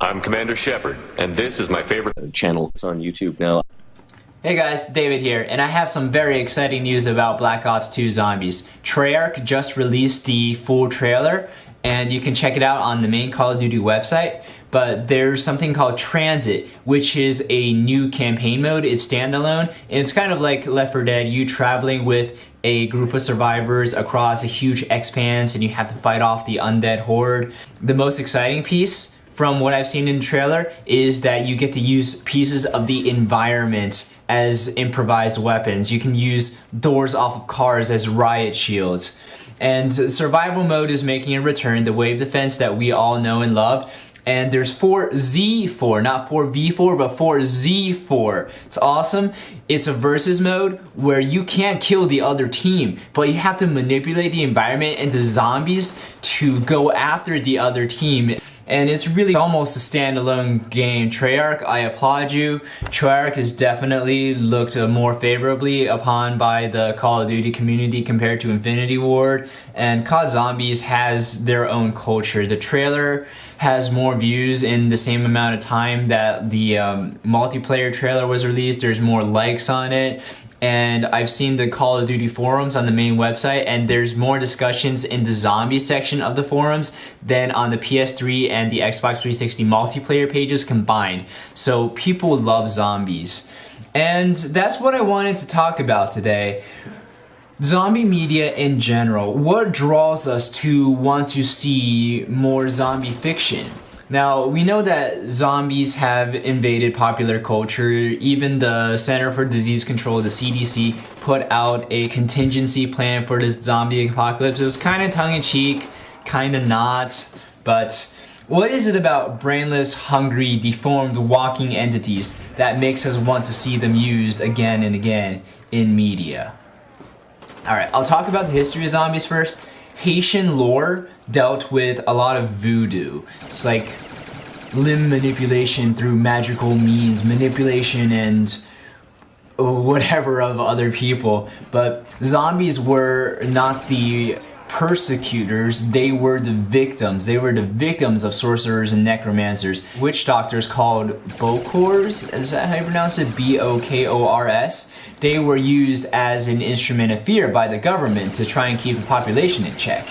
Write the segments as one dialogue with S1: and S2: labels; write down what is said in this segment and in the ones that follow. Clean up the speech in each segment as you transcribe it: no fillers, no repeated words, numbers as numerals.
S1: I'm Commander Shepard, and this is my favorite channel. It's on YouTube now.
S2: Hey guys, David here, and I have some very exciting news about Black Ops 2 Zombies. Treyarch just released the full trailer, and you can check it out on the main Call of Duty website. But there's something called Tranzit, which is a new campaign mode. It's standalone, and it's kind of like Left 4 Dead, you traveling with a group of survivors across a huge expanse, and you have to fight off the undead horde. The most exciting piece, from what I've seen in the trailer, is that you get to use pieces of the environment as improvised weapons. You can use doors off of cars as riot shields. And survival mode is making a return, the wave defense that we all know and love. And there's 4Z4, not 4V4, but 4Z4. It's awesome. It's a versus mode where you can't kill the other team, but you have to manipulate the environment and the zombies to go after the other team. And it's really almost a standalone game. Treyarch, I applaud you. Treyarch is definitely looked more favorably upon by the Call of Duty community compared to Infinity Ward. And COD Zombies has their own culture. The trailer has more views in the same amount of time that the multiplayer trailer was released. There's more likes on it. And I've seen the Call of Duty forums on the main website, and there's more discussions in the zombie section of the forums than on the PS3 and the Xbox 360 multiplayer pages combined. So people love zombies. And that's what I wanted to talk about today. Zombie media in general. What draws us to want to see more zombie fiction? Now, we know that zombies have invaded popular culture. Even the Center for Disease Control, the CDC, put out a contingency plan for the zombie apocalypse. It was kind of tongue-in-cheek, kind of not, but what is it about brainless, hungry, deformed, walking entities that makes us want to see them used again and again in media? Alright, I'll talk about the history of zombies first. Haitian lore dealt with a lot of voodoo. It's like limb manipulation through magical means, manipulation and whatever of other people. But zombies were not the persecutors, they were the victims. They were the victims of sorcerers and necromancers. Witch doctors called bokors, is that how you pronounce it? B-O-K-O-R-S. They were used as an instrument of fear by the government to try and keep the population in check.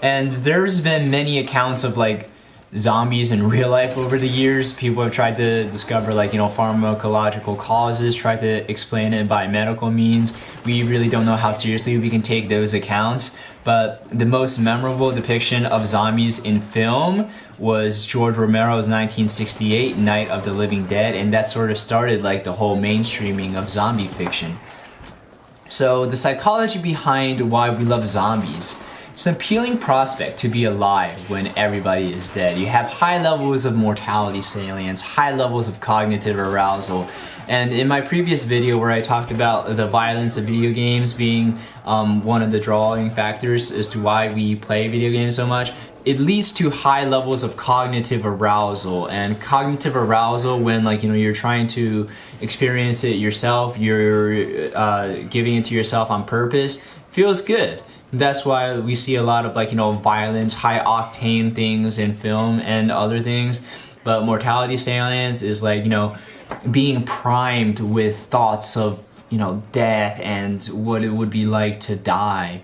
S2: And there's been many accounts of like zombies in real life over the years. People have tried to discover like, pharmacological causes, tried to explain it by medical means. We really don't know how seriously we can take those accounts. But the most memorable depiction of zombies in film was George Romero's 1968 Night of the Living Dead, and that sort of started like the whole mainstreaming of zombie fiction. So the psychology behind why we love zombies. It's an appealing prospect to be alive when everybody is dead. You have high levels of mortality salience, high levels of cognitive arousal. And in my previous video where I talked about the violence of video games being one of the drawing factors as to why we play video games so much, it leads to high levels of cognitive arousal. And cognitive arousal, when you're trying to experience it yourself, you're giving it to yourself on purpose, feels good. That's why we see a lot of violence, high octane things in film and other things. But mortality salience is being primed with thoughts of death and what it would be like to die,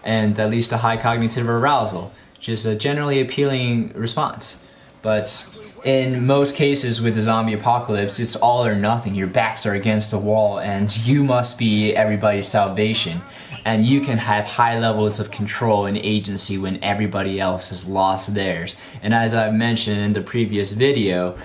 S2: and that leads to high cognitive arousal, just a generally appealing response. But in most cases with the zombie apocalypse, it's all or nothing. Your backs are against the wall and you must be everybody's salvation. And you can have high levels of control and agency when everybody else has lost theirs. And as I've mentioned in the previous video,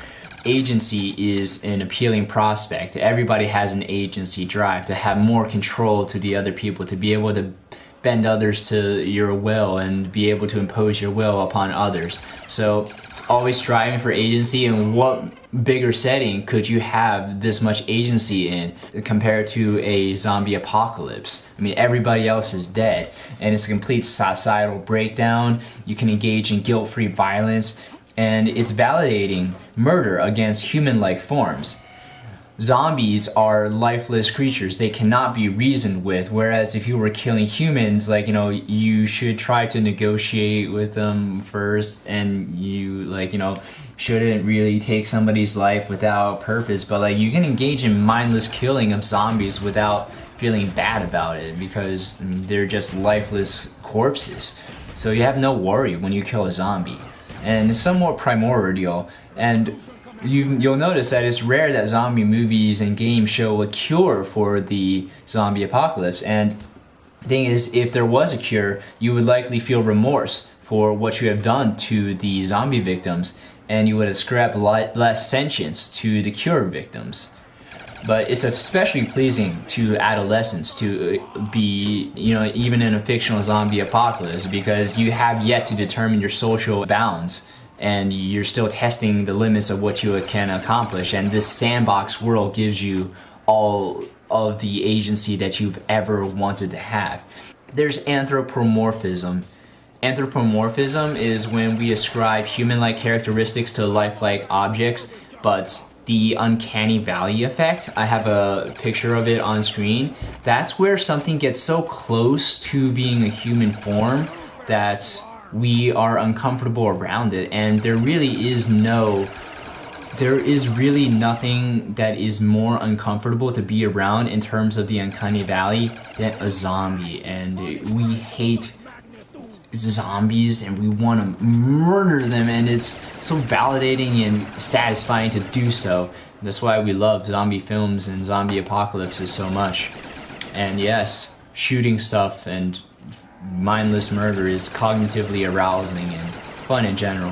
S2: agency is an appealing prospect. Everybody has an agency drive to have more control to the other people, to be able to bend others to your will and be able to impose your will upon others. So it's always striving for agency, and what bigger setting could you have this much agency in compared to a zombie apocalypse? I mean, everybody else is dead and it's a complete societal breakdown. You can engage in guilt-free violence, and it's validating murder against human-like forms. zombies are lifeless creatures. They cannot be reasoned with, whereas if you were killing humans, like, you know, you should try to negotiate with them first, and you, like, you know, shouldn't really take somebody's life without purpose. But like, you can engage in mindless killing of zombies without feeling bad about it, because I mean, they're just lifeless corpses. So you have no worry when you kill a zombie. And it's somewhat primordial, and you'll notice that it's rare that zombie movies and games show a cure for the zombie apocalypse. And the thing is, if there was a cure, you would likely feel remorse for what you have done to the zombie victims, and you would ascribe less sentience to the cure victims. But it's especially pleasing to adolescents to be, you know, even in a fictional zombie apocalypse, because you have yet to determine your social bounds, and you're still testing the limits of what you can accomplish. And this sandbox world gives you all of the agency that you've ever wanted to have. There's anthropomorphism. Anthropomorphism is when we ascribe human-like characteristics to lifelike objects, but the uncanny valley effect, I have a picture of it on screen. That's where something gets so close to being a human form that we are uncomfortable around it, and there is really nothing that is more uncomfortable to be around in terms of the uncanny valley than a zombie. And we hate zombies and we want to murder them, and it's so validating and satisfying to do so. That's why we love zombie films and zombie apocalypses so much. And yes, shooting stuff and mindless murder is cognitively arousing and fun in general.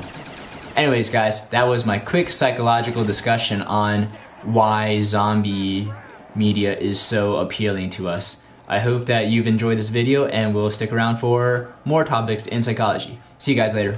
S2: Anyways guys, that was my quick psychological discussion on why zombie media is so appealing to us. I hope that you've enjoyed this video, and we'll stick around for more topics in psychology. See you guys later.